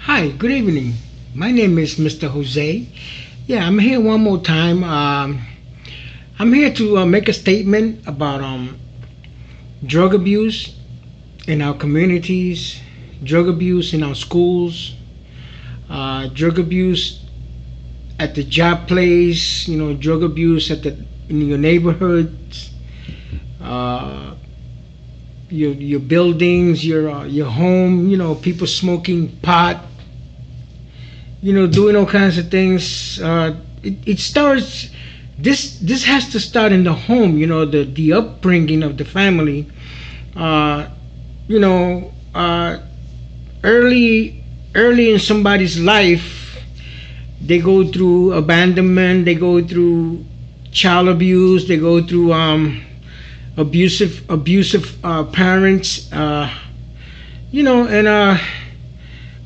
Hi, good evening. My name is Mr. Jose. Yeah, I'm here one more time. I'm here to make a statement about drug abuse in our communities, drug abuse in our schools, drug abuse at the job place, drug abuse in your neighborhoods, uh, your buildings, your home. People smoking pot, doing all kinds of things. It starts. This has to start in the home. The upbringing of the family. Uh, you know, uh, early in somebody's life, they go through abandonment. They go through child abuse. They go through abusive parents. And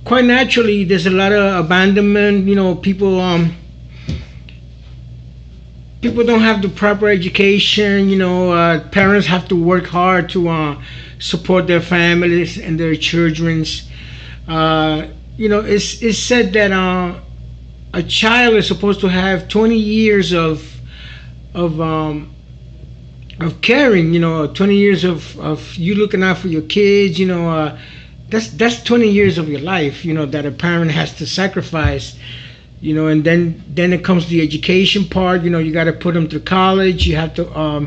quite naturally, there's a lot of abandonment. People don't have the proper education. Parents have to work hard to support their families and their children's. It's said that a child is supposed to have 20 years of um, of caring. 20 years of you looking out for your kids. That's 20 years of your life. That a parent has to sacrifice. And then it comes the education part. You got to put them through college. You have to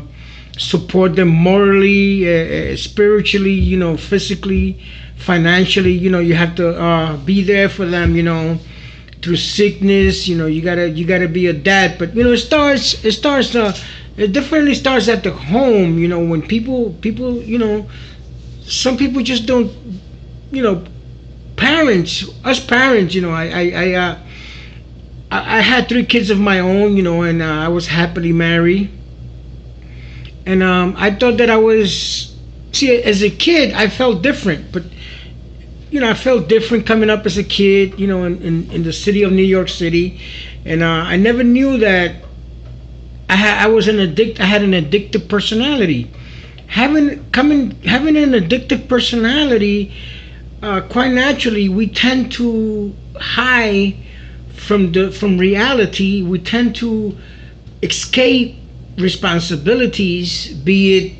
support them morally, spiritually, physically, financially. You have to be there for them. Through sickness. You gotta be a dad. But it definitely starts at the home. When people some people just don't. Parents, us parents. I had three kids of my own, and I was happily married. And I thought that I was, see, as a kid, I felt different. But, I felt different coming up as a kid, in the city of New York City. And I never knew that I had an addictive personality. Having an addictive personality, quite naturally, we tend to hide from reality. We tend to escape responsibilities, be it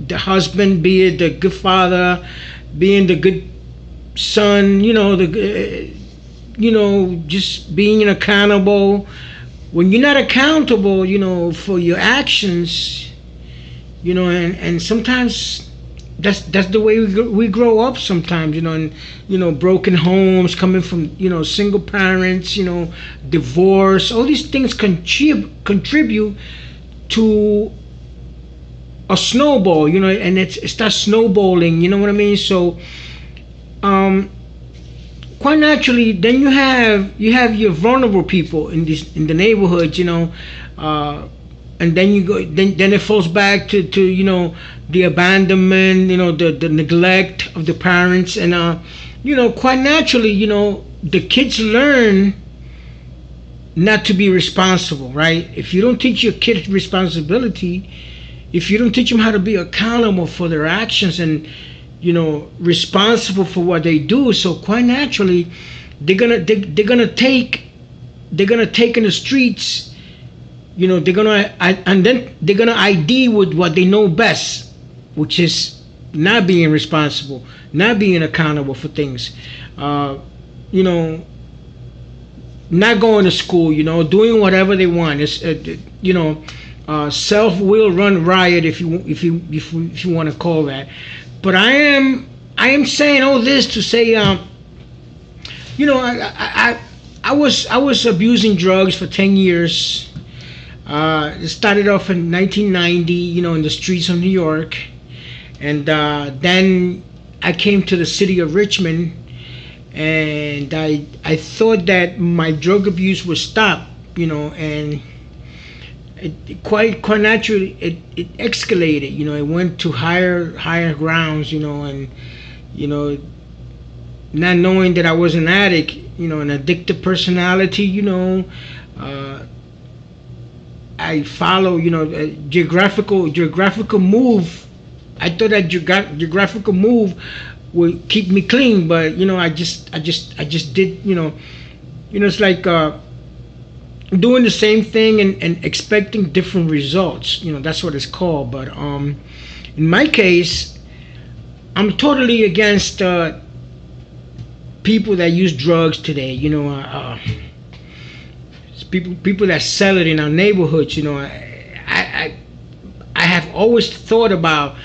the husband, be it the good father, being the good son. Just being accountable. When you're not accountable, for your actions, and sometimes that's the way we grow up sometimes, and broken homes, coming from single parents, divorce. All these things contribute to a snowball, and it starts snowballing. You know what I mean? So, quite naturally, then you have your vulnerable people in the neighborhood. And then then it falls back to the abandonment, the neglect of the parents. And quite naturally, the kids learn not to be responsible, right? If you don't teach your kids responsibility, if you don't teach them how to be accountable for their actions and responsible for what they do, so quite naturally they're gonna take in the streets. And then they're gonna ID with what they know best, which is not being responsible, not being accountable for things. You know, not going to school. Doing whatever they want. It's self will run riot, if you want to call that. But I am saying all this to say, I was abusing drugs for 10 years. It started off in 1990, in the streets of New York. And then I came to the city of Richmond, and I thought that my drug abuse would stop, and quite naturally it escalated. It went to higher grounds, and not knowing that I was an addict, an addictive personality. I follow, a geographical move. I thought that geographical move would keep me clean. But I just did. It's like doing the same thing and expecting different results. That's what it's called. But in my case, I'm totally against people that use drugs today. People that sell it in our neighborhoods. I have always thought about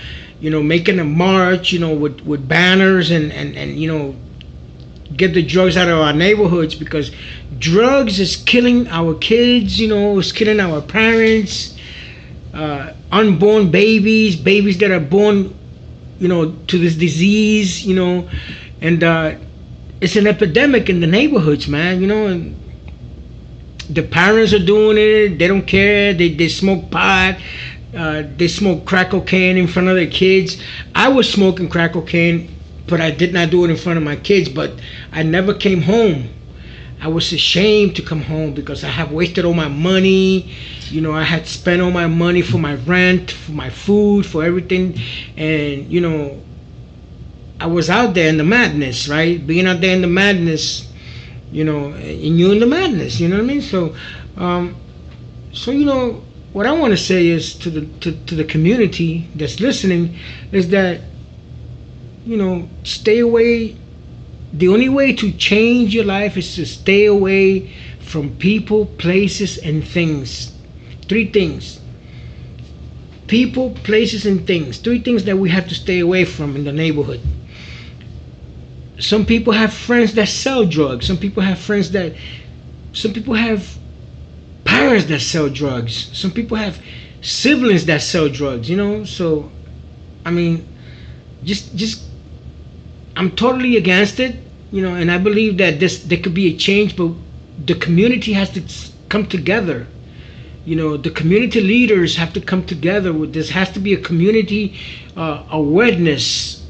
making a march, with banners and get the drugs out of our neighborhoods, because drugs is killing our kids. It's killing our parents, unborn babies that are born to this disease. And it's an epidemic in the neighborhoods, man. And the parents are doing it. They don't care. They smoke pot. They smoke crack cocaine in front of their kids. I was smoking crack cocaine, but I did not do it in front of my kids. But I never came home. I was ashamed to come home because I have wasted all my money. I had spent all my money for my rent, for my food, for everything. And, I was out there in the madness, right? Being out there in the madness, and you in the madness, you know what I mean? So what I want to say is to the community that's listening is that, stay away. The only way to change your life is to stay away from people, places, and things. 3 things. People, places, and things. 3 things that we have to stay away from in the neighborhood. Some people have friends that sell drugs. Some people have parents that sell drugs. Some people have siblings that sell drugs. So I mean, just I'm totally against it. And I believe that there could be a change, but the community has to come together. The community leaders have to come together. This has to be a community awareness,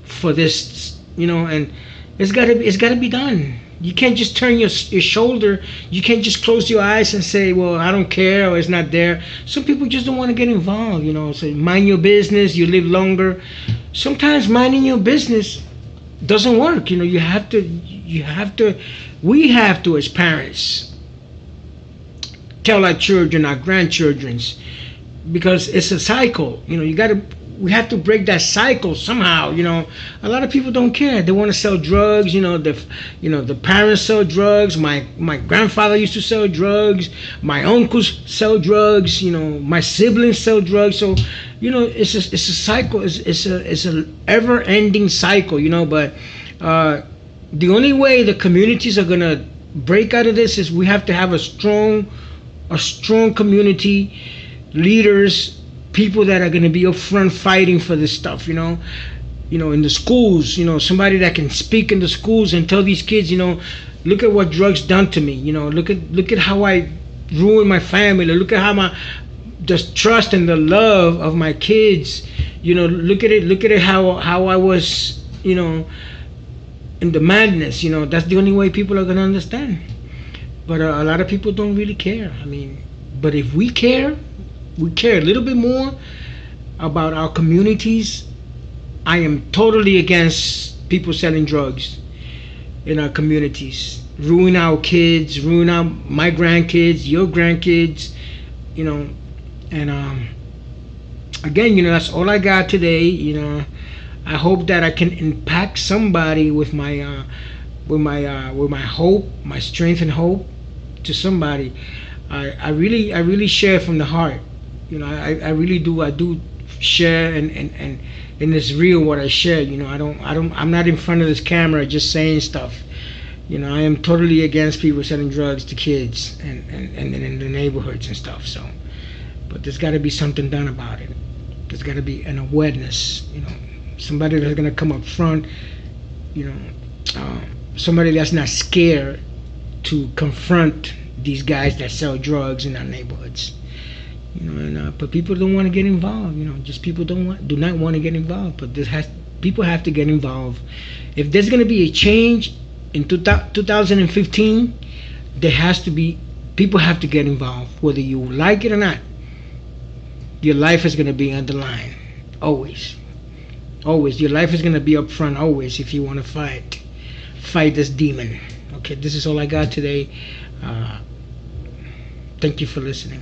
for this, and it's gotta be done. You can't just turn your shoulder. You can't just close your eyes and say, well, I don't care, or it's not there. Some people just don't want to get involved. Say, mind your business, you live longer. Sometimes minding your business doesn't work. We have to, as parents, tell our children, our grandchildren's, because it's a cycle. We have to break that cycle somehow. A lot of people don't care. They want to sell drugs. The parents sell drugs. My grandfather used to sell drugs. My uncles sell drugs. My siblings sell drugs. So it's a cycle. It's a ever-ending cycle. But the only way the communities are gonna break out of this is we have to have a strong community, leaders, people that are going to be up front fighting for this stuff. In the schools, somebody that can speak in the schools and tell these kids, look at what drugs done to me. Look at how I ruined my family. Look at how the trust and the love of my kids. Look at it how I was, in the madness. That's the only way people are going to understand. But a lot of people don't really care. But if we care a little bit more about our communities, I am totally against people selling drugs in our communities, ruin our kids, ruin my grandkids, your grandkids, and again, that's all I got today. I hope that I can impact somebody with my hope, my strength and hope to somebody. I really share from the heart. I really do. I do share, and it's real what I share. I'm not in front of this camera just saying stuff. I am totally against people selling drugs to kids and in the neighborhoods and stuff. So, but there's got to be something done about it. There's got to be an awareness. Somebody that's gonna come up front. Somebody that's not scared to confront these guys that sell drugs in our neighborhoods. But people don't want to get involved. Just people do not want to get involved. But people have to get involved. If there's going to be a change in 2015, there has to be, people have to get involved, whether you like it or not. Your life is going to be on the line, always. Always, your life is gonna be up front. Always, if you want to fight this demon. Okay, this is all I got today. Uh, Thank you for listening.